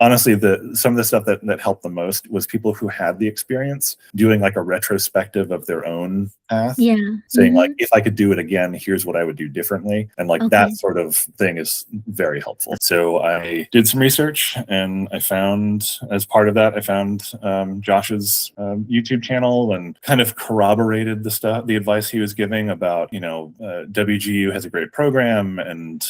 honestly, some of the stuff that helped the most was people who had the experience doing like a retrospective of their own path, saying like, if I could do it again, here's what I would do differently. And like that sort of thing is very helpful. So I did some research, and I found, as part of that, I found Josh's YouTube channel, and kind of corroborated the advice he was giving about, WGU has a great program, and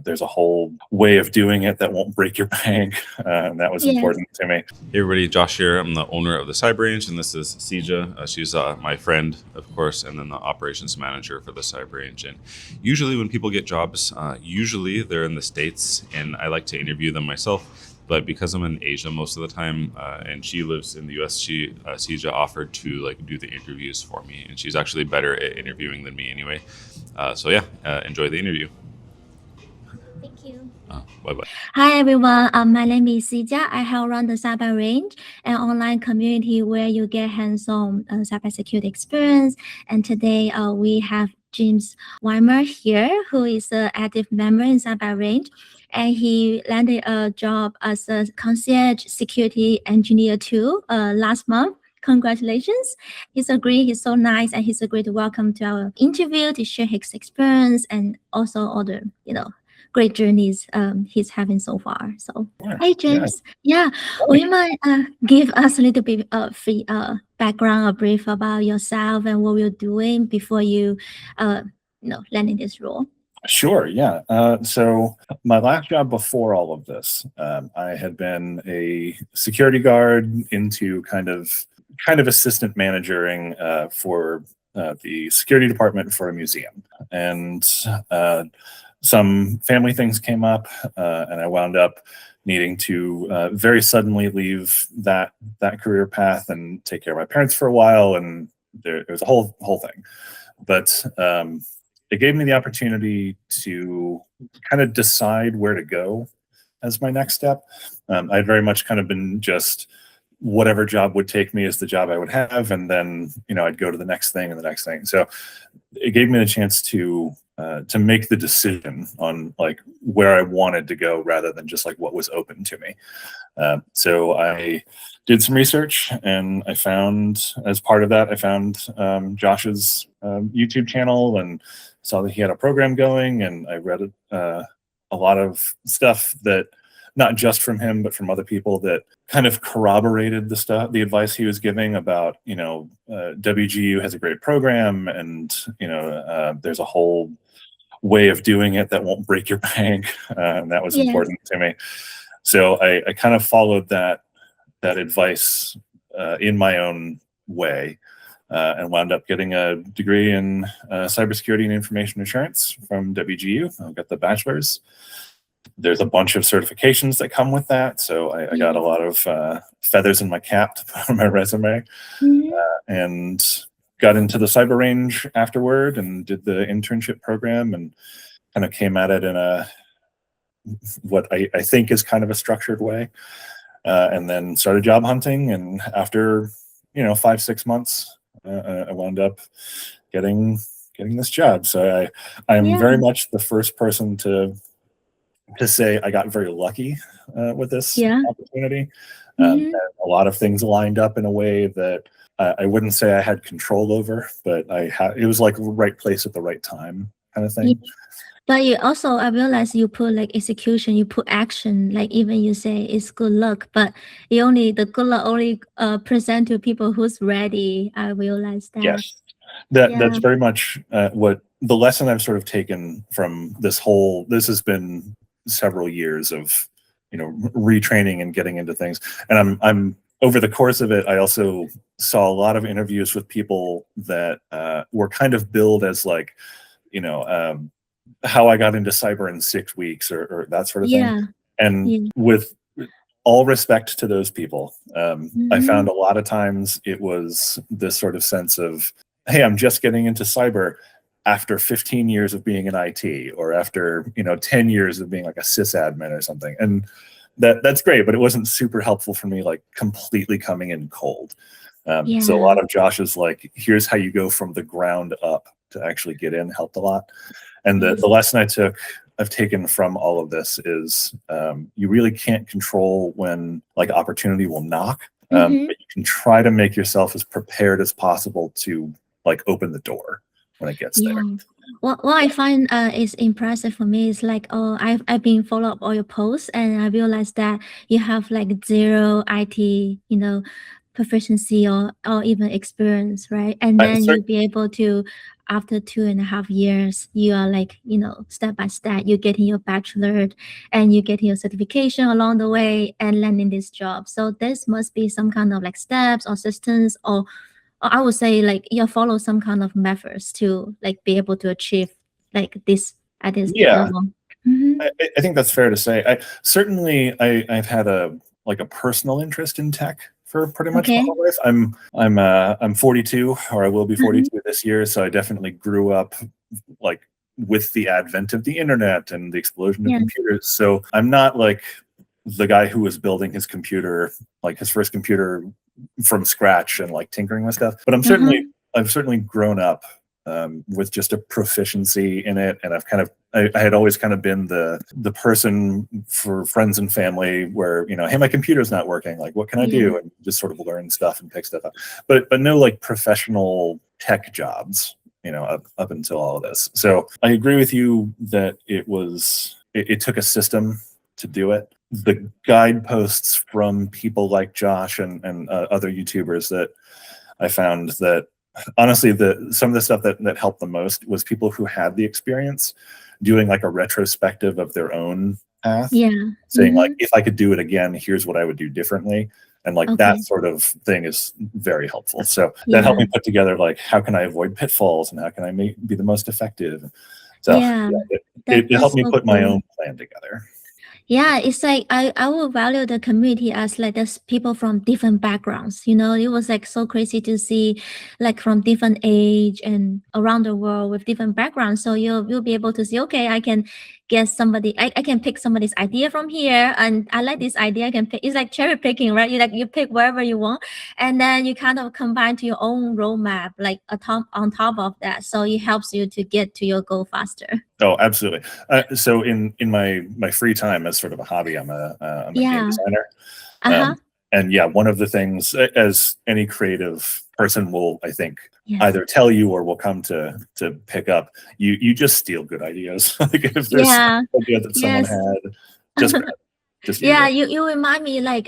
there's a whole way of doing it that won't break your bank, and that was important to me. Hey everybody, Josh here. I'm the owner of the Cyber Range, and this is Sija. She's my friend, of course, and then the operations manager for the Cyber Range. And usually when people get jobs, usually they're in the States, and I like to interview them myself. But because I'm in Asia most of the time, and she lives in the US, Sija offered to do the interviews for me, and she's actually better at interviewing than me anyway. So yeah, enjoy the interview. Thank you. Bye-bye. Hi everyone, my name is Sija. I help run the Cyber Range, an online community where you get hands-on cybersecurity experience. And today we have James Weimer here, who is an active member in Cyber Range. And he landed a job as a Concierge Security Engineer II last month. Congratulations. He's so nice, and he's agreed to welcome to our interview to share his experience and also all the, great journeys he's having so far. So, hey James, will you mind give us a little bit of background or brief about yourself and what you're doing before you, land in this role? Sure, yeah. So my last job before all of this, I had been a security guard into kind of assistant managing for the security department for a museum, and some family things came up, and I wound up needing to very suddenly leave that career path and take care of my parents for a while, and there was a whole thing. But it gave me the opportunity to kind of decide where to go as my next step. I'd very much kind of been just whatever job would take me is the job I would have, and then I'd go to the next thing and the next thing. So it gave me the chance to make the decision on like where I wanted to go rather than just like what was open to me. So I did some research, and I found, as part of that, I found Josh's YouTube channel, and saw that he had a program going, and I read a lot of stuff that, not just from him, but from other people, that kind of corroborated the advice he was giving about, WGU has a great program, and, there's a whole way of doing it that won't break your bank. And that was important to me. So I kind of followed that advice in my own way, and wound up getting a degree in cybersecurity and information assurance from WGU. I got the bachelor's. There's a bunch of certifications that come with that, so I got a lot of feathers in my cap to put on my resume, and got into the Cyber Range afterward, and did the internship program, and kind of came at it in what I think is kind of a structured way, and then started job hunting. And after 5-6 months, I wound up getting this job. So I'm very much the first person to say I got very lucky with this opportunity. And a lot of things lined up in a way that I wouldn't say I had control over, but it was like the right place at the right time kind of thing. But you also, I realize you put like execution, you put action, like even you say it's good luck, but the good luck only present to people who's ready. I realize that. Yes, that's very much what the lesson I've sort of taken from this has been several years of retraining and getting into things. And I'm over the course of it, I also saw a lot of interviews with people that were kind of billed as like how I got into cyber in 6 weeks or that sort of thing. And with all respect to those people, I found a lot of times it was this sort of sense of, hey, I'm just getting into cyber after 15 years of being in IT, or after 10 years of being like a sysadmin or something. And that's great, but it wasn't super helpful for me, like completely coming in cold. So a lot of Josh's like, here's how you go from the ground up to actually get in, helped a lot. And the lesson I took I've taken from all of this is you really can't control when like opportunity will knock, but you can try to make yourself as prepared as possible to like open the door when it gets there. What I find is impressive for me is like, I've been follow up all your posts, and I realized that you have like zero IT, proficiency or even experience, right? And then you'll be able to, after 2.5 years, you are like, step by step, you're getting your bachelor and you're getting your certification along the way and landing this job. So this must be some kind of like steps or systems, or I would say like you follow some kind of methods to like be able to achieve like this at this level. I think that's fair to say. I've had a personal interest in tech for pretty much my whole life. I'm 42, or I will be 42 this year, so I definitely grew up like with the advent of the internet and the explosion of computers. So I'm not like the guy who was building his computer, like his first computer from scratch and like tinkering with stuff. But I've certainly grown up with just a proficiency in it, and I had always kind of been the person for friends and family where, hey, my computer's not working, like what can I do, and just sort of learn stuff and pick stuff up, but no like professional tech jobs, up until all of this. So I agree with you that it took a system to do it. The guideposts from people like Josh and other YouTubers that I found that honestly, some of the stuff that helped the most was people who had the experience doing like a retrospective of their own path, saying like, if I could do it again, here's what I would do differently. And like that sort of thing is very helpful. So that helped me put together like, how can I avoid pitfalls and how can I be the most effective? So it helped me put my own plan together. Yeah, it's like I will value the community as like there's people from different backgrounds. It was like so crazy to see like from different age and around the world with different backgrounds. So you'll be able to see, okay, I can get somebody, I can pick somebody's idea from here, and I like this idea. I can pick. It's like cherry picking, right? You pick wherever you want, and then you kind of combine to your own roadmap, like on top of that. So it helps you to get to your goal faster. Oh, absolutely. So in my free time as sort of a hobby, I'm a game designer. And yeah, one of the things, as any creative person will, I think, either tell you or will come to pick up, you just steal good ideas. Like if there's some idea that someone had, just grab it. Just you remind me like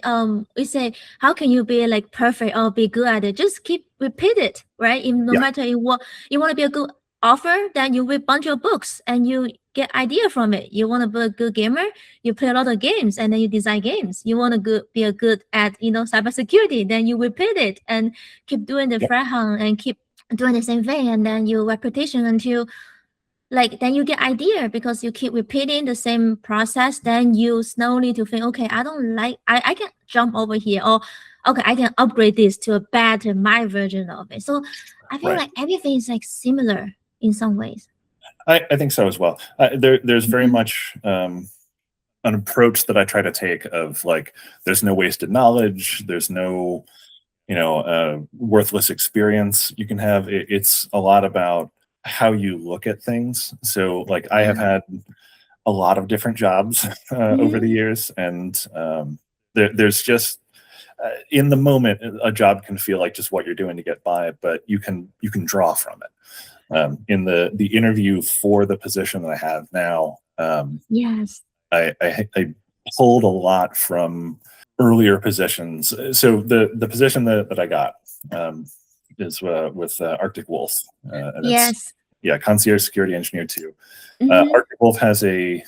we say, how can you be like perfect or be good at it? Just keep repeat it, right? No matter what you want to be a good author, then you read a bunch of books and you get idea from it. You want to be a good gamer, you play a lot of games and then you design games. You want to be a good at cybersecurity, then you repeat it and keep doing the threat hunt and keep doing the same thing, and then your reputation until like then you get idea because you keep repeating the same process. Then you slowly to think, okay, I don't like I can jump over here, or okay, I can upgrade this to a better my version of it. So I feel like everything is like similar in some ways. I think so as well. There's very much an approach that I try to take of like, there's no wasted knowledge, there's no worthless experience you can have. It's a lot about how you look at things. So like I have had a lot of different jobs over the years, and there's just in the moment a job can feel like just what you're doing to get by, but you can draw from it. In the interview for the position that I have now, I pulled a lot from earlier positions. So the position that I got is with Arctic Wolf. And Concierge Security Engineer II. Arctic Wolf has a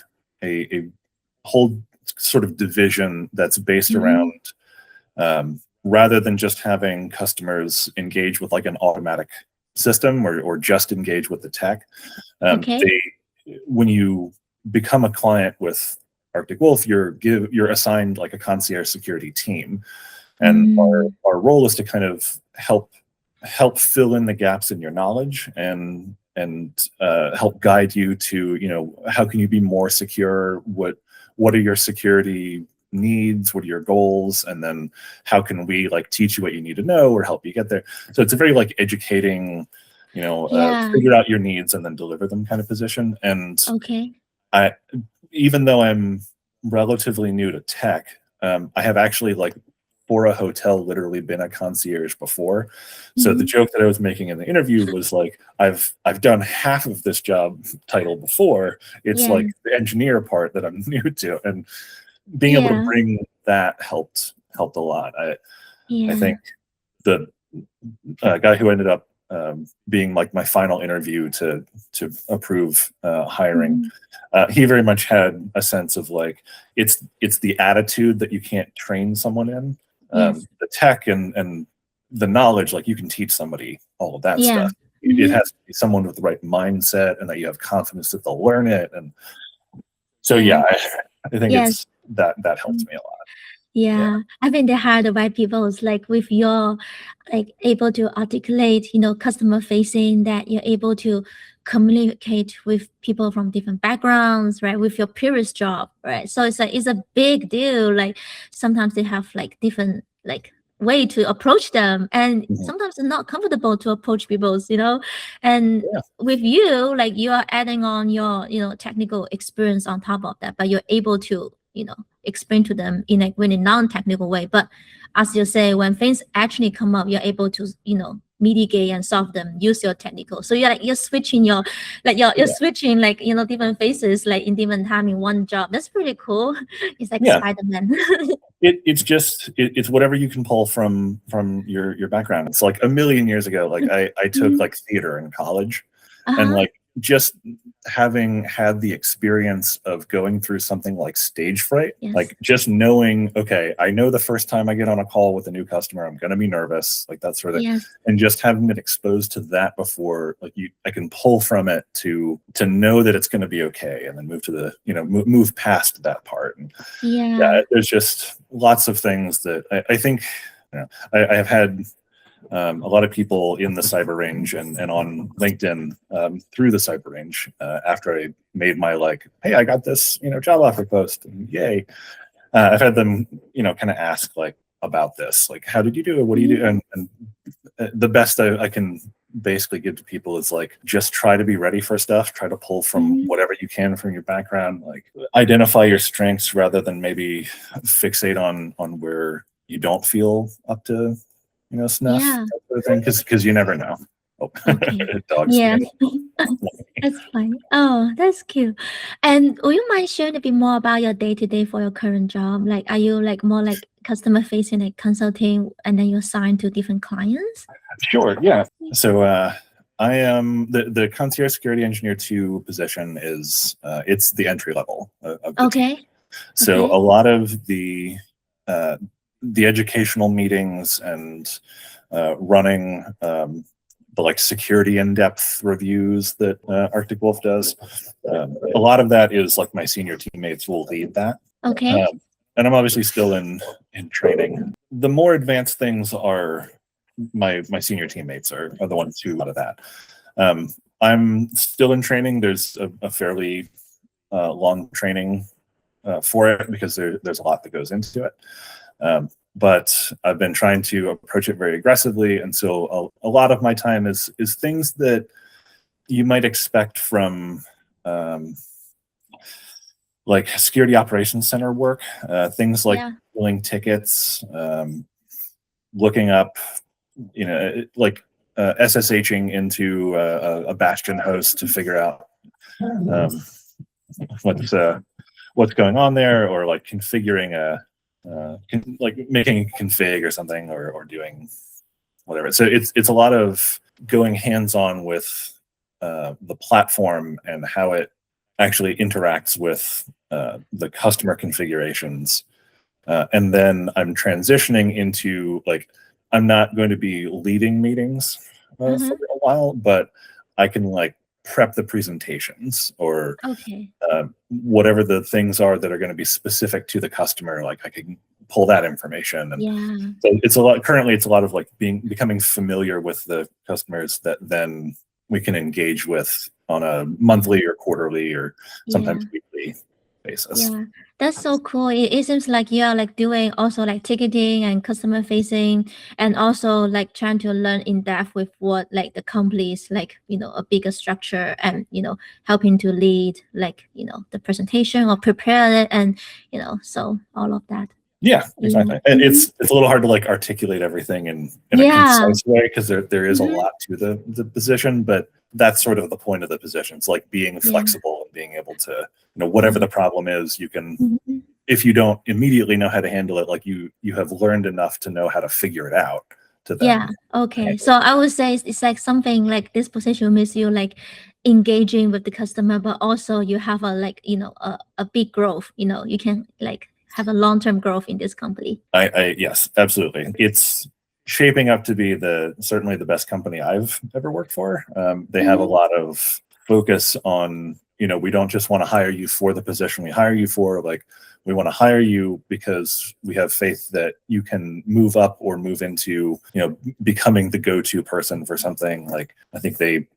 whole sort of division that's based around rather than just having customers engage with like an automatic system or just engage with the tech. When you become a client with Arctic Wolf, you're assigned like a concierge security team, and our role is to kind of help fill in the gaps in your knowledge and help guide you to how can you be more secure, what are your security needs, what are your goals, and then how can we like teach you what you need to know or help you get there. So it's a very like educating, figure out your needs and then deliver them kind of position. And even though I'm relatively new to tech, I have actually like for a hotel literally been a concierge before. So the joke that I was making in the interview was like, I've done half of this job title before. It's like the engineer part that I'm new to, and being able to bring that helped a lot. I think the guy who ended up being like my final interview to approve hiring, he very much had a sense of like it's the attitude that you can't train someone in. The tech and the knowledge, like you can teach somebody all of that stuff. It has to be someone with the right mindset, and that you have confidence that they'll learn it. And so I think it's that helps me a lot. Yeah, I think they hire the right people. It's like with your like able to articulate, customer facing, that you're able to communicate with people from different backgrounds, right? With your previous job, right? So it's a big deal. Like sometimes they have like different like way to approach them, and sometimes it's not comfortable to approach people, and with you, like you are adding on your technical experience on top of that, but you're able to explain to them in a really non-technical way. But as you say, when things actually come up, you're able to mitigate and solve them, use your technical. So you're switching your switching like different phases like in different time in one job. That's pretty cool. It's like Spider-Man. It's whatever you can pull from your background. It's like a million years ago, like I took like theater in college, and like just having had the experience of going through something like stage fright, like just knowing, okay, I know the first time I get on a call with a new customer, I'm going to be nervous, like that sort of thing. And just having been exposed to that before, like I can pull from it to know that it's going to be okay, and then move to the, move past that part. And there's just lots of things that I think, I have had a lot of people in the cyber range and on LinkedIn through the cyber range after I made my like, hey, I got this job offer post, and yay. I've had them kind of ask like about this, like, how did you do it? What do you do? And the best I can basically give to people is like, just try to be ready for stuff. Try to pull from whatever you can from your background. Like identify your strengths rather than maybe fixate on where you don't feel up to snuff, that sort of thing, because you never know. Dogs. That's fine. Oh, that's cute. And would you mind sharing a bit more about your day-to-day for your current job? Like, are you like more like customer facing, like consulting, and then you're assigned to different clients? Sure. Yeah. So I am the Concierge Security Engineer II position is it's the entry level of the team. So a lot of the educational meetings and running the like security in-depth reviews that Arctic Wolf does. A lot of that is like my senior teammates will lead that. And I'm obviously still in training. The more advanced things are my senior teammates are the ones who out of that. I'm still in training. There's a fairly long training for it because there's a lot that goes into it. But I've been trying to approach it very aggressively, and so a lot of my time is things that you might expect from like security operations center work, things like pulling tickets, looking up, like SSHing into a Bastion host to figure out what's going on there, or like configuring like making a config or something, or doing whatever. So it's a lot of going hands-on with the platform and how it actually interacts with the customer configurations. And then I'm transitioning into like, I'm not going to be leading meetings for a while, but I can like prep the presentations or whatever the things are that are going to be specific to the customer. Like I can pull that information. And so it's a lot of like becoming familiar with the customers that then we can engage with on a monthly or quarterly or sometimes weekly basis. Yeah, that's so cool. It seems like you are like doing also like ticketing and customer facing, and also like trying to learn in depth with what like the companies like, a bigger structure, and helping to lead like, the presentation or prepare it, and so all of that. Yeah, exactly. Mhm. It's a little hard to like articulate everything in a Yeah. concise way, because there is a Mhm. lot to the position, but that's sort of the point of the position. It's like being flexible and being able to, whatever the problem is, you can, Mhm. if you don't immediately know how to handle it, like you have learned enough to know how to figure it out to then Yeah. Okay. handle So I would say it's like something like this position makes you like engaging with the customer, but also you have a like, a big growth, you can like have a long-term growth in this company. Yes, absolutely. It's shaping up to be certainly the best company I've ever worked for. They have a Mhm. lot of focus on, we don't just want to hire you for the position we hire you for. Like, we want to hire you because we have faith that you can move up or move into, becoming the go-to person for something. Like, I think they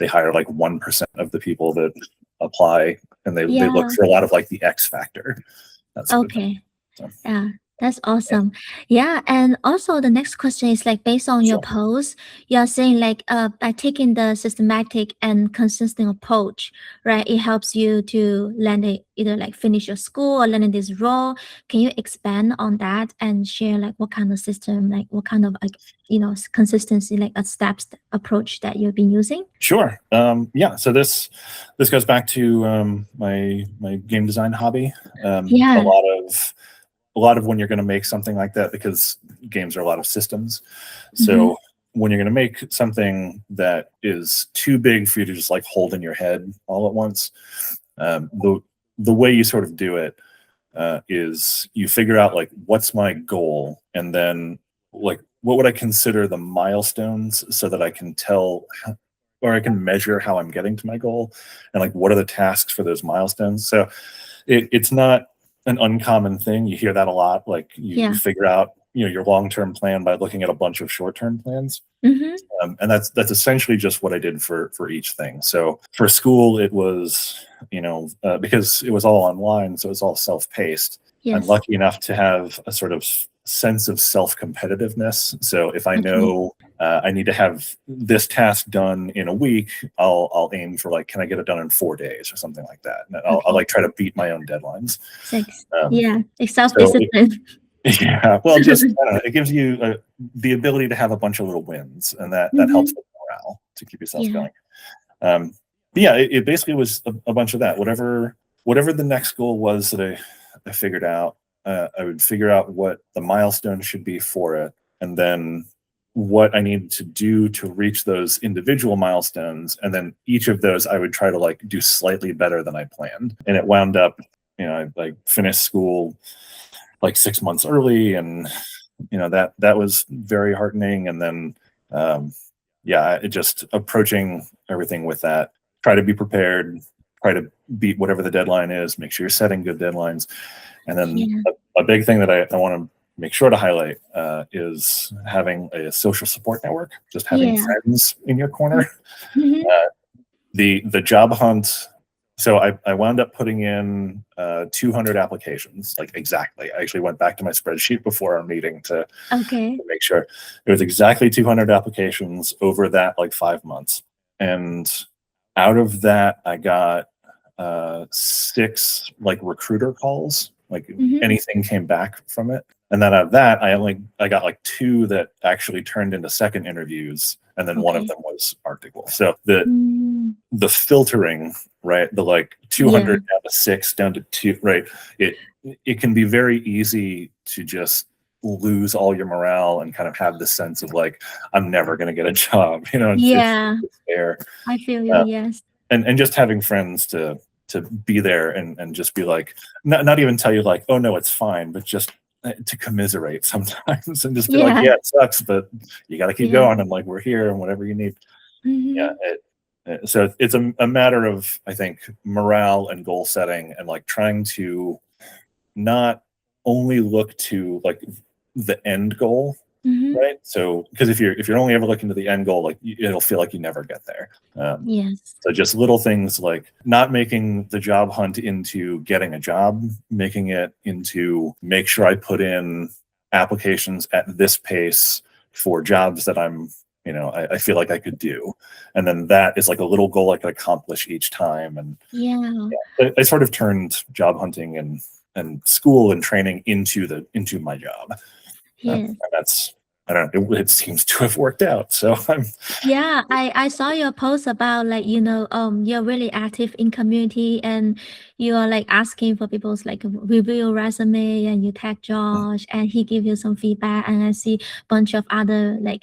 hire like 1% of the people that apply, and they look Yeah. for a lot of like the X factor. That sort of thing. Okay. So, Yeah, that's awesome. Yeah, and also the next question is like based on your sure. post, you are saying like by taking the systematic and consistent approach, right? It helps you to land either like finish your school or landing this role. Can you expand on that and share like what kind of system, like what kind of like consistency, like a steps approach that you've been using? Sure. Yeah. So this goes back to my game design hobby. Yeah. A lot of when you're going to make something like that, because games are a lot of systems. Mhm. So when you're going to make something that is too big for you to just like hold in your head all at once, the way you sort of do it is you figure out like what's my goal, and then like what would I consider the milestones, so that I can tell or I can measure how I'm getting to my goal, and like what are the tasks for those milestones. So it's not an uncommon thing. You hear that a lot. Like you Yeah. figure out your long-term plan by looking at a bunch of short-term plans. Mm-hmm. And that's essentially just what I did for each thing. So for school, it was because it was all online, so it's all self-paced. I'm Yes. lucky enough to have a sort of sense of self-competitiveness. So if I Okay. know I need to have this task done in a week, I'll aim for like, can I get it done in 4 days or something like that? And I'll Okay. like try to beat my own deadlines. Six. Um, Yeah, it's self-discipline. Yeah, well, just I don't know, it gives you the ability to have a bunch of little wins, and that helps with morale to keep yourself Yeah. going. But yeah, it basically was a bunch of that. Whatever the next goal was that I figured out, I would figure out what the milestone should be for it, and then what I needed to do to reach those individual milestones, and then each of those I would try to like do slightly better than I planned. And it wound up, I finished school like 6 months early, and that was very heartening. And then yeah, it just approaching everything with that, try to be prepared, try to beat whatever the deadline is, make sure you're setting good deadlines. And then Yeah. a big thing that I want to make sure to highlight is having a social support network, just having Yeah. friends in your corner. Mhm. The job hunt. So I wound up putting in 200 applications, like exactly. I actually went back to my spreadsheet before our meeting to Okay. make sure it was exactly 200 applications over that like 5 months. And out of that, I got 6 like recruiter calls, like Mhm. anything came back from it. And then out of that, I got like 2 that actually turned into second interviews, and then one of Okay. them was Arctical. So Mm. the filtering, right? The like 200 down to 6 down to 2, right? It can be very easy to just lose all your morale and kind of have this sense of like, I'm never going to get a job, Yeah, it's there. I feel you. Uh, Yes. and just having friends to be there and just be like, not even tell you like, oh no, it's fine, but just to commiserate sometimes and just be like, Yeah. yeah, it sucks, but you got to keep Yeah. going, and like, we're here and whatever you need. Yeah. Mhm. So it's a matter of, I think, morale and goal setting, and like trying to not only look to like the end goal, right? So because if you're only ever looking to the end goal, like it'll feel like you never get there. Yes. So just little things like not making the job hunt into getting a job, making it into make sure I put in applications at this pace for jobs that I feel like I could do. And then that is like a little goal I could accomplish each time. And Yeah. I sort of turned job hunting and school and training into my job. Yes. And that's, I don't know, it seems to have worked out. So I'm, Yeah, I saw your post about like, you're really active in community and you are like asking for people's like review your resume and you tag Josh and he give you some feedback and I see bunch of other like,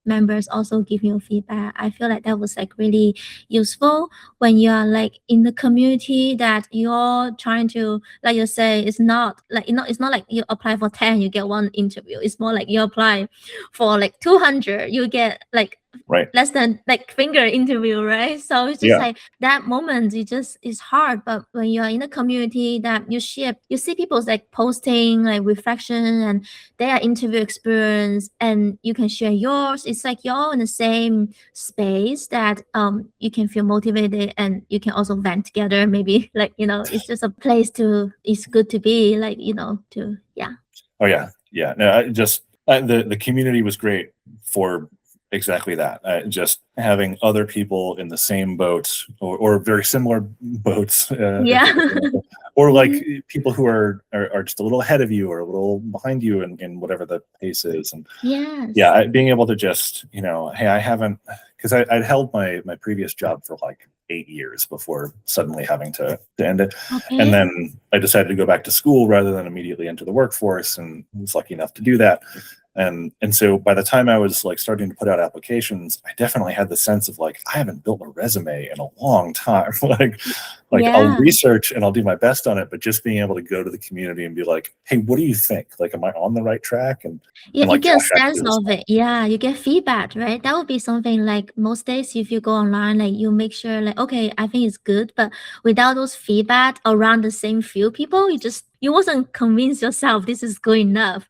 members also give you feedback. I feel like that was like really useful when you are like in the community that you're trying to, like you say, it's not like, it's not like you apply for 10, you get one interview. It's more like you apply for like 200, you get like right. less than like finger interview, right? So it's just Yeah. like that moment, it's hard. But when you're in a community that you share, you see people's like posting like reflection and their interview experience and you can share yours. It's like you're all in the same space that you can feel motivated and you can also vent together. Maybe like, it's just a place it's good to be like, yeah. Oh yeah. Yeah. No, the community was great for exactly that. Just having other people in the same boat or very similar boats, Yeah. or like people who are just a little ahead of you or a little behind you in whatever the pace is. And Yes. yeah, being able to just, hey, I haven't, because I'd held my previous job for like 8 years before suddenly having to end it. Okay. And then I decided to go back to school rather than immediately enter the workforce, and was lucky enough to do that. And so by the time I was like starting to put out applications, I definitely had the sense of like, I haven't built a resume in a long time. like Yeah. I'll research and I'll do my best on it, but just being able to go to the community and be like, hey, what do you think? Like, am I on the right track? And Yeah, like, you get a Josh sense actually was of it. Yeah, you get feedback, right? That would be something like most days if you go online, like you make sure like, okay, I think it's good, but without those feedback around the same few people, you wasn't convinced yourself this is good enough,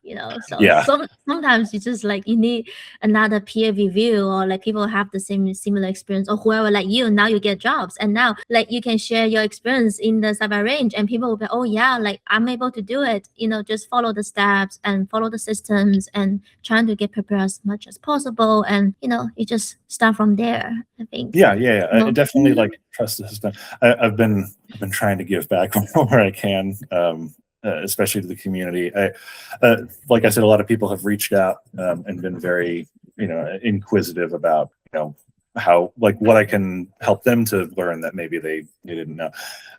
So Yeah. sometimes you just like you need another peer review or like people have the similar experience or whoever like you. Now you get jobs and now like you can share your experience in the cyber range and people will be, oh yeah, like I'm able to do it. Just follow the steps and follow the systems and trying to get prepared as much as possible. And you just start from there, I think. Yeah. I definitely like trust the system. I've been trying to give back where I can. Especially to the community. Like I said, a lot of people have reached out and been very, inquisitive about, how like what I can help them to learn that maybe they didn't know.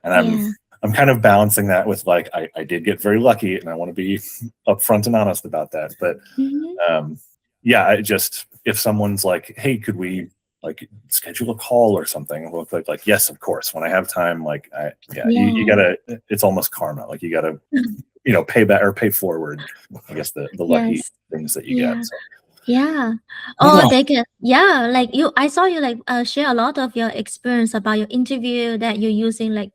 And I'm kind of balancing that with like I did get very lucky, and I want to be upfront and honest about that. But I just, if someone's like, hey, could we like schedule a call or something, we'll click like, yes, of course, when I have time. Like you gotta, it's almost karma, like you gotta pay back or pay forward, I guess, the lucky things that you get. So. Yeah. Oh, they can. Yeah, like I saw you like share a lot of your experience about your interview that you're using like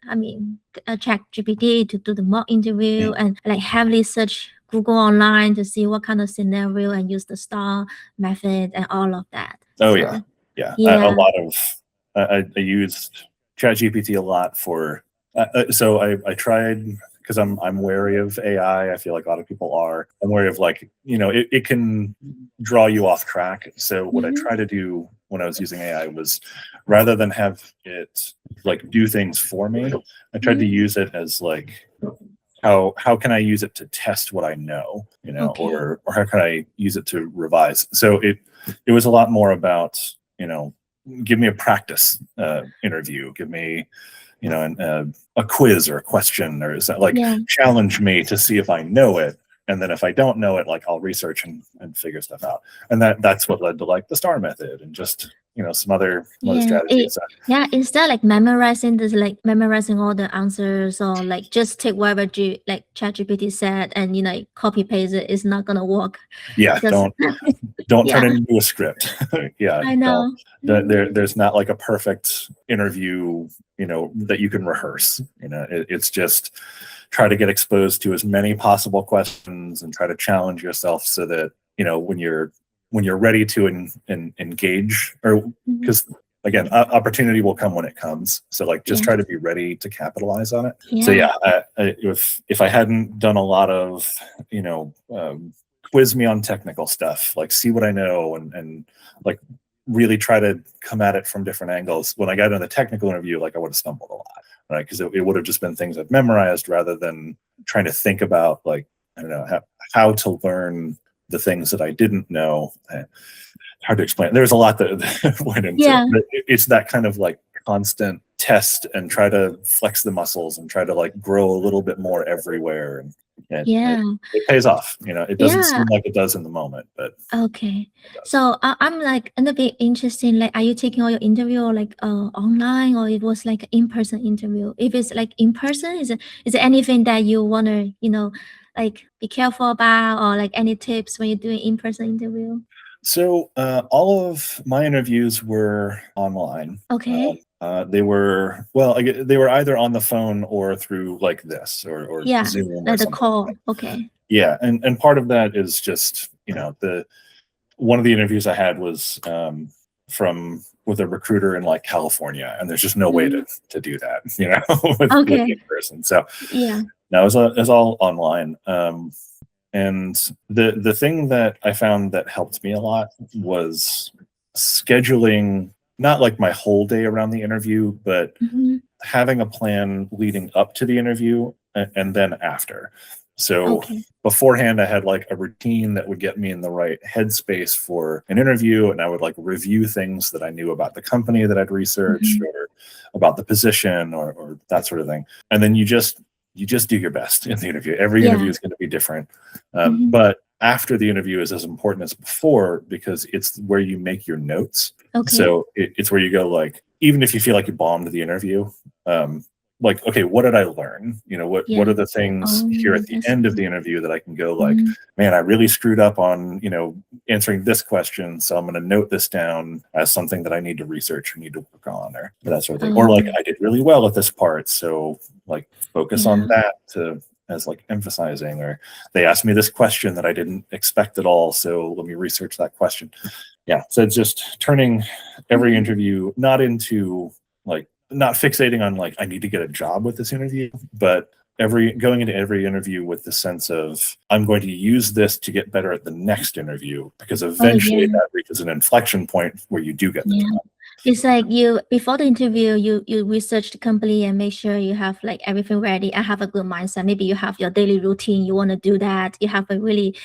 ChatGPT to do the mock interview and like heavily search Google online to see what kind of scenario and use the STAR method and all of that. Oh, so, yeah. A lot of I used ChatGPT a lot for. So I tried, because I'm wary of AI. I feel like a lot of people are. I'm wary of like, it can draw you off track. So what I try to do when I was using AI was, rather than have it like do things for me, I tried to use it as like, how can I use it to test what I know, or how can I use it to revise? So it was a lot more about, give me a practice interview, give me, a quiz or a question, or like challenge me to see if I know it. And then if I don't know it, like I'll research and figure stuff out. And that's what led to like the STAR method and just, some other strategies. Instead like memorizing all the answers or like just take whatever like ChatGPT said and copy paste it, is not gonna work. Yeah, don't turn it into a script. I know. There's not like a perfect interview, that you can rehearse. It's just try to get exposed to as many possible questions and try to challenge yourself so that when you're ready to engage, or because again, opportunity will come when it comes. So like, just try to be ready to capitalize on it. Yeah. So yeah, if I hadn't done a lot of, quiz me on technical stuff, like see what I know, and like really try to come at it from different angles. When I got into the technical interview, like I would have stumbled a lot, right? Because it would have just been things I've memorized rather than trying to think about, like, I don't know, how to learn the things that I didn't know. Hard to explain. There's a lot that went into it. But it's that kind of like constant test and try to flex the muscles and try to like grow a little bit more everywhere. And it pays off. It doesn't seem like it does in the moment, but okay. So I'm like a little bit interested. Like, are you taking all your interview like online, or it was like an in-person interview? If it's like in person, is there anything that you wanna like be careful about, or like any tips when you're doing in-person interview? So all of my interviews were online. Okay. They were they were either on the phone or through like this or Zoom or like the something. call. Okay. Yeah, and part of that is just one of the interviews I had was with a recruiter in like California, and there's just no way to do that, with in person. So no, it was all online. And the thing that I found that helped me a lot was scheduling, not like my whole day around the interview, but having a plan leading up to the interview and then after. So beforehand, I had like a routine that would get me in the right headspace for an interview, and I would like review things that I knew about the company that I'd researched, or about the position, or that sort of thing. And then you just do your best in the interview. Every interview is going to be different. But after the interview is as important as before, because it's where you make your notes. So it's where you go, like, even if you feel like you bombed the interview, like, okay, what did I learn? What are the things here at the end of the interview that I can go like, man, I really screwed up on, answering this question. So I'm going to note this down as something that I need to research or need to work on, or that sort of thing. Or like, I did really well at this part, so like focus on that as like emphasizing, or they asked me this question that I didn't expect at all, so let me research that question. Yeah. So it's just turning every interview not into like, not fixating on like, I need to get a job with this interview, but going into every interview with the sense of, I'm going to use this to get better at the next interview, because eventually that reaches an inflection point where you do get the job. It's like before the interview, you research the company and make sure you have like everything ready and have a good mindset. Maybe you have your daily routine, you want to do that. You have a really,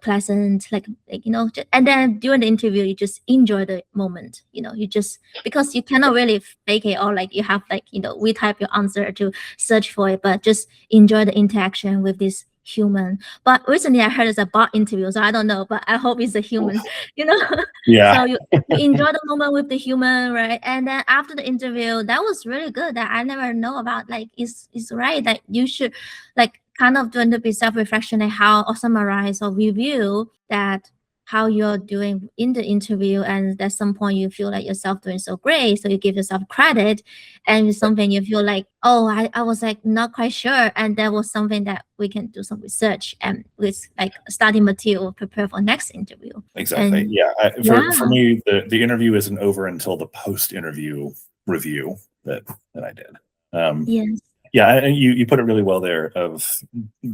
pleasant, and then during the interview, you just enjoy the moment. You just, because you cannot really fake it, or like you have like, retype your answer to search for it, but just enjoy the interaction with this human. But recently I heard it's a bot interview, so I don't know, but I hope it's a human. Yeah. So you enjoy the moment with the human, right? And then after the interview, that was really good, that I never know about. Like, it's right that you should like kind of do a little bit self-reflection, like how, or summarize or review that how you're doing in the interview, and at some point you feel like yourself doing so great, so you give yourself credit, and it's something you feel like, oh, I was like not quite sure, and that was something that we can do some research and with like study material, prepare for next interview. Exactly. And, for me, the interview isn't over until the post-interview review that I did. Yes. Yeah, and you put it really well there, of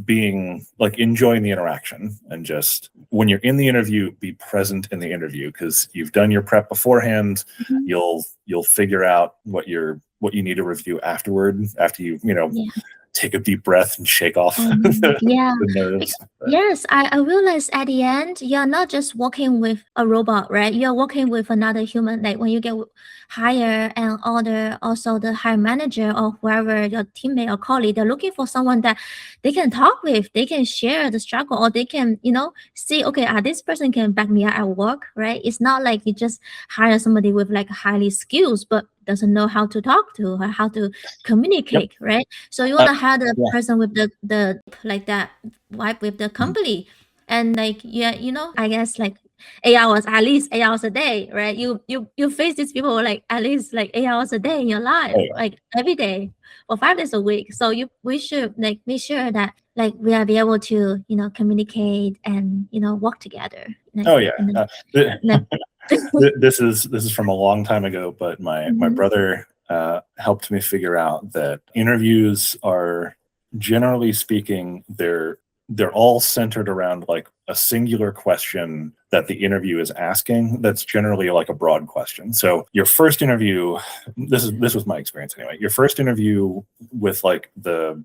being like enjoying the interaction, and just when you're in the interview, be present in the interview, because you've done your prep beforehand. You'll figure out what you need to review afterward, after you take a deep breath and shake off the nerves. Yes, I realized at the end, you're not just working with a robot, right? You're working with another human. Like when you get higher and also the higher manager or whoever, your teammate or colleague, they're looking for someone that they can talk with, they can share the struggle, or they can, see, okay, this person can back me up at work, right? It's not like you just hire somebody with like highly skills, but doesn't know how to talk to or how to communicate, right? So you want to hire the person with the like that vibe with the company, and like I guess like 8 hours, at least 8 hours a day, right? You face these people like at least like 8 hours a day in your life, Oh, yeah. like every day or 5 days a week. So we should like make sure that like we are be able to, you know, communicate and, you know, work together. Like, Oh yeah. like, This is from a long time ago, but my Mhm. brother helped me figure out that interviews are, generally speaking, they're all centered around like a singular question that the interview is asking. That's generally like a broad question. So your first interview, this was my experience anyway. Your first interview with like the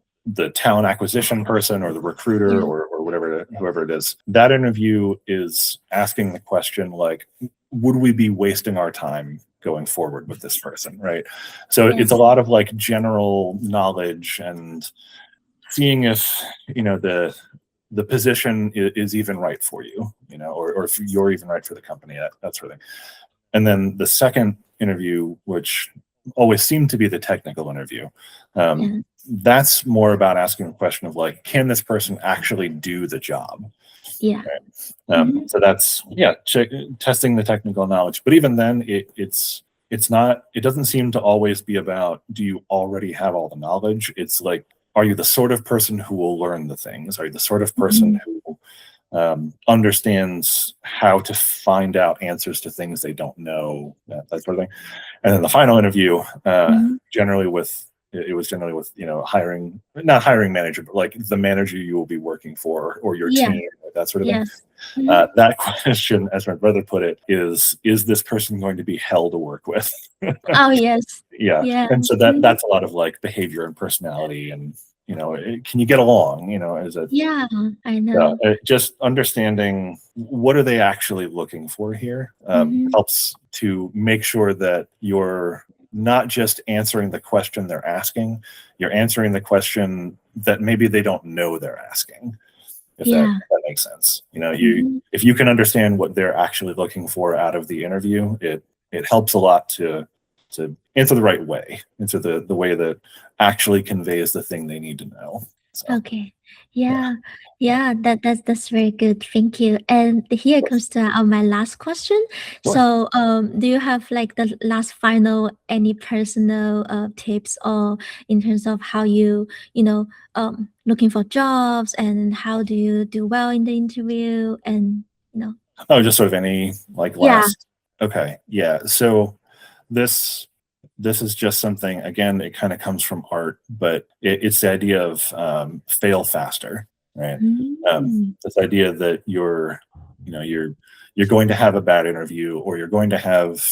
talent acquisition person or the recruiter Yeah. or whatever, whoever it is, that interview is asking the question like, would we be wasting our time going forward with this person, right? So it's a Yes. lot of like general knowledge and seeing if, you know, the position is even right for you, you know, or if you're even right for the company, that sort of thing. And then the second interview, which always seemed to be the technical interview, Yeah. that's more about asking the question of like, can this person actually do the job? Yeah. Right? So that's, yeah, testing the technical knowledge. But even then, it's not, it doesn't seem to always be about, do you already have all the knowledge? It's like, are you the sort of person who will learn the things? Are you the sort of person who understands how to find out answers to things they don't know, that sort of thing? And then the final interview, generally with, it was generally with, you know, not hiring manager, but like the manager you will be working for or your Yeah. team, that sort of thing. Yes. That question, as my brother put it, is this person going to be hell to work with? Oh yes. Yeah. Yeah. And so that's a lot of like behavior and personality and, you know, can you get along, you know, as a, Yeah, I know. just understanding what are they actually looking for here helps to make sure that you're not just answering the question they're asking, you're answering the question that maybe they don't know they're asking, if that makes sense. You know, if you can understand what they're actually looking for out of the interview, it helps a lot to answer the right way, answer the way that actually conveys the thing they need to know. So, Okay. Yeah, that's very good. Thank you. And here comes to my last question. Sure. So, do you have like the last final any personal tips or in terms of how you know looking for jobs and how do you do well in the interview and you know? Oh, just sort of any like Yeah. last. Okay. Yeah. So this is just something, again, it kind of comes from art, but it's the idea of fail faster, right? This idea that you're going to have a bad interview, or you're going to have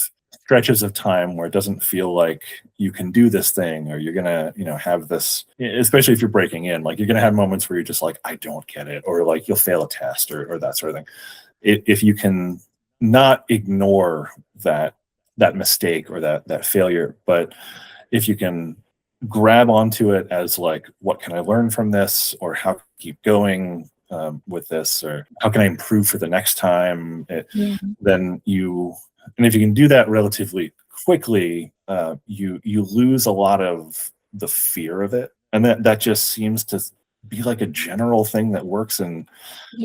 stretches of time where it doesn't feel like you can do this thing, or you're gonna, you know, have this, especially if you're breaking in, like you're gonna have moments where you're just like, I don't get it, or like you'll fail a test or that sort of thing. If you can not ignore that mistake or that failure, but if you can grab onto it as like, what can I learn from this, or how can I keep going with this, or how can I improve for the next time, then and if you can do that relatively quickly, you lose a lot of the fear of it, and that just seems to be like a general thing that works in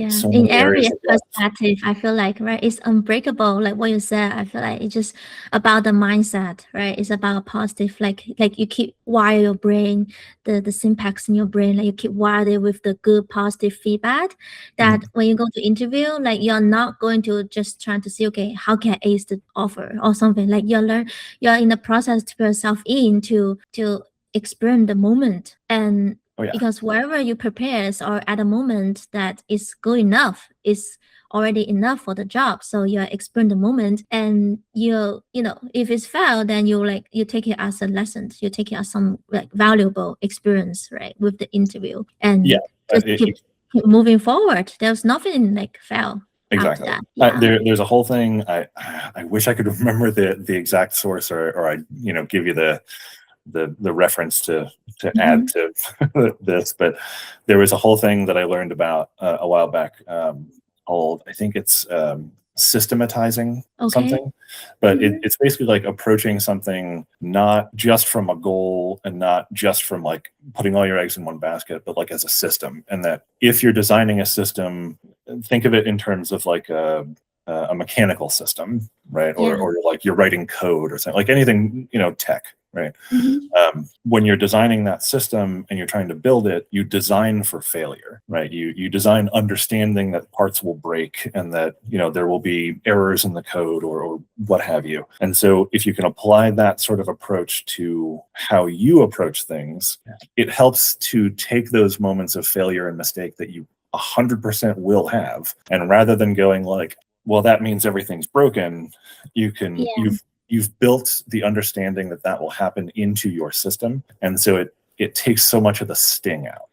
so in many areas every of life. perspective. I feel like, right, it's unbreakable, like what you said. I feel like it's just about the mindset, right? It's about positive, like you keep wire your brain, the syntax in your brain, like you keep wired it with the good positive feedback, that when you go to interview, like you're not going to just trying to see, okay, how can I ace the offer or something. Like you're in the process to put yourself in to experience the moment. And because wherever you prepare or at a moment that is good enough, is already enough for the job. So you're experiencing the moment, and you know, if it's failed, then you take it as a lesson. You take it as some like valuable experience, right, with the interview, and just keep moving forward. There's nothing like fail. Exactly. After that. There's a whole thing. I wish I could remember the exact source, or I, you know, give you the reference to add to this, but there was a whole thing that I learned about a while back called, I think it's systematizing something, but it's basically like approaching something not just from a goal and not just from like putting all your eggs in one basket, but like as a system. And that if you're designing a system, think of it in terms of like a mechanical system, right? Yeah. Or like you're writing code or something, like anything, tech, right? When you're designing that system and you're trying to build it, you design for failure, right? You design understanding that parts will break and that, there will be errors in the code or what have you. And so if you can apply that sort of approach to how you approach things, it helps to take those moments of failure and mistake that you 100% will have. And rather than going like, well, that means everything's broken, you've built the understanding that will happen into your system. And so it takes so much of the sting out.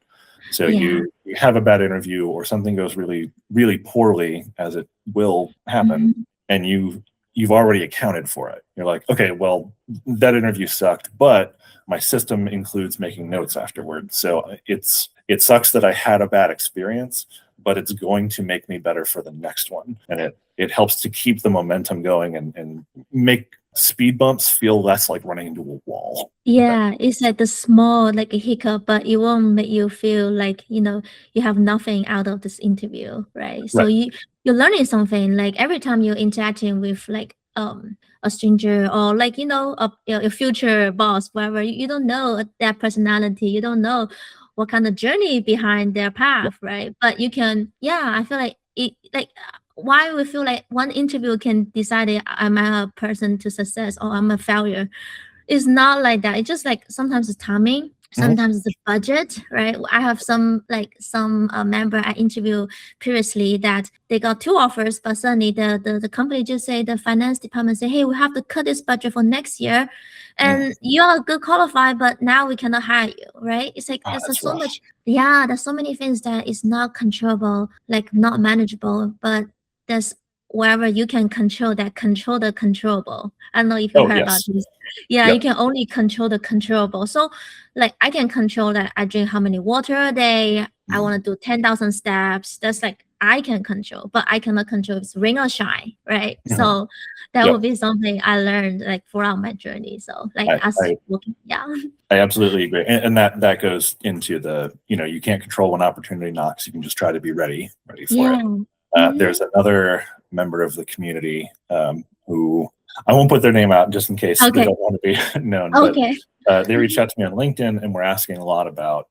So you have a bad interview or something goes really, really poorly, as it will happen, and you've already accounted for it. You're like, okay, well, that interview sucked, but my system includes making notes afterwards. So it sucks that I had a bad experience, but it's going to make me better for the next one. And it helps to keep the momentum going and make speed bumps feel less like running into a wall. Yeah, it's like the small, like a hiccup, but it won't make you feel like, you have nothing out of this interview, right? So you're learning something, like every time you're interacting with like a stranger or like, a future boss, whatever, you don't know their personality, you don't know what kind of journey behind their path, right? But you can, I feel like it, like why we feel like one interview can decide if I'm a person to success or I'm a failure. It's not like that. It's just like sometimes it's timing, sometimes it's the budget, right? I have some member I interviewed previously that they got 2 offers, but suddenly the company just say, the finance department say, hey, we have to cut this budget for next year, and you're good qualified, but now we cannot hire you, right? It's like there's so much. Yeah, there's so many things that is not controllable, like not manageable, but there's wherever you can control the controllable. I don't know if you heard about this. Yeah, you can only control the controllable. So like I can control that I drink how many water a day. I want to do 10,000 steps. That's like I can control, but I cannot control if it's rain or shine, right? So that would be something I learned like throughout my journey. So like I absolutely agree. And that goes into the, you can't control when opportunity knocks. You can just try to be ready for it. There's another member of the community who I won't put their name out just in case they don't want to be known. But they reached out to me on LinkedIn and were asking a lot about,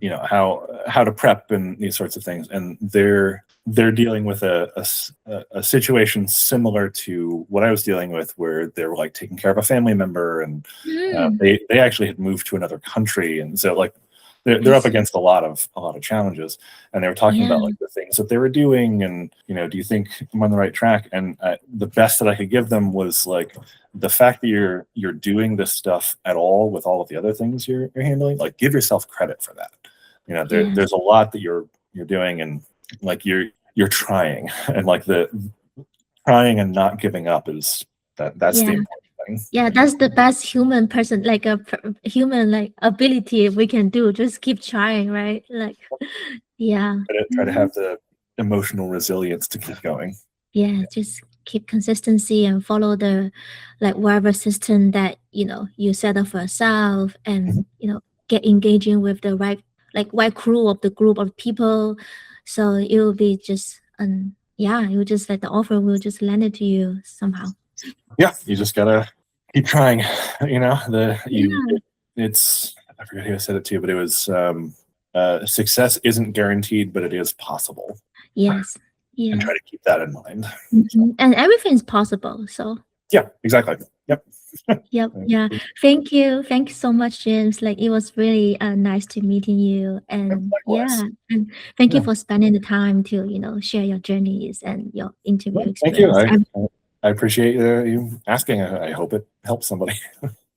how to prep and these sorts of things. And they're dealing with a situation similar to what I was dealing with, where they were like taking care of a family member, and they actually had moved to another country, and so like they're up against a lot of challenges, and they were talking about like the things that they were doing, and do you think I'm on the right track? And the best that I could give them was like the fact that you're doing this stuff at all with all of the other things you're handling, like give yourself credit for that. There's a lot that you're doing, and like you're trying, and like the trying and not giving up is that's the important thing. Yeah, that's the best human person, like human like ability we can do. Just keep trying, right? Like, Try to have the emotional resilience to keep going. Yeah, just keep consistency and follow the like whatever system that you set up for yourself, and get engaging with the right crew of the group of people. So it will be just it will just like the offer will just land it to you somehow. Yeah, you just gotta keep trying. It's I forget who said it to you, but it was success isn't guaranteed, but it is possible. Yes. Yeah. And try to keep that in mind. And everything's possible. So yeah, exactly. Yep. Yep. Yeah. Thank you. Thank you so much, James. Like it was really nice to meeting you. And and thank you for spending the time to, share your journeys and your interview experience. Thank you. I appreciate you asking. I hope it helps somebody.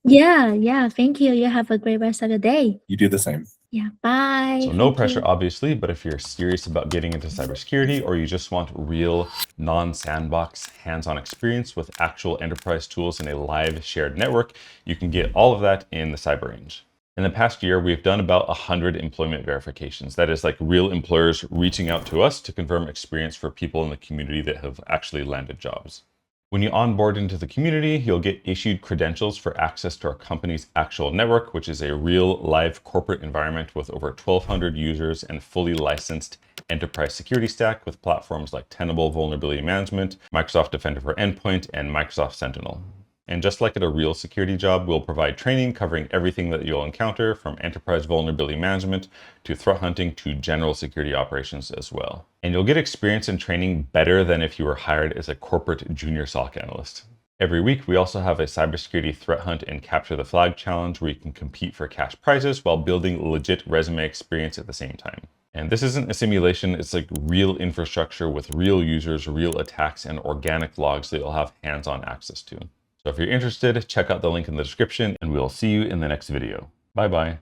Yeah. Thank you. You have a great rest of your day. You do the same. Yeah. Bye. So no pressure, obviously, but if you're serious about getting into cybersecurity, or you just want real non-sandbox hands-on experience with actual enterprise tools in a live shared network, you can get all of that in the Cyber Range. In the past year, we've done about 100 employment verifications. That is like real employers reaching out to us to confirm experience for people in the community that have actually landed jobs. When you onboard into the community, you'll get issued credentials for access to our company's actual network, which is a real live corporate environment with over 1,200 users and fully licensed enterprise security stack with platforms like Tenable Vulnerability Management, Microsoft Defender for Endpoint, and Microsoft Sentinel. And just like at a real security job, we'll provide training covering everything that you'll encounter, from enterprise vulnerability management to threat hunting to general security operations as well. And you'll get experience and training better than if you were hired as a corporate junior SOC analyst. Every week, we also have a cybersecurity threat hunt and capture the flag challenge where you can compete for cash prizes while building legit resume experience at the same time. And this isn't a simulation, it's like real infrastructure with real users, real attacks, and organic logs that you'll have hands-on access to. So if you're interested, check out the link in the description and we'll see you in the next video. Bye-bye.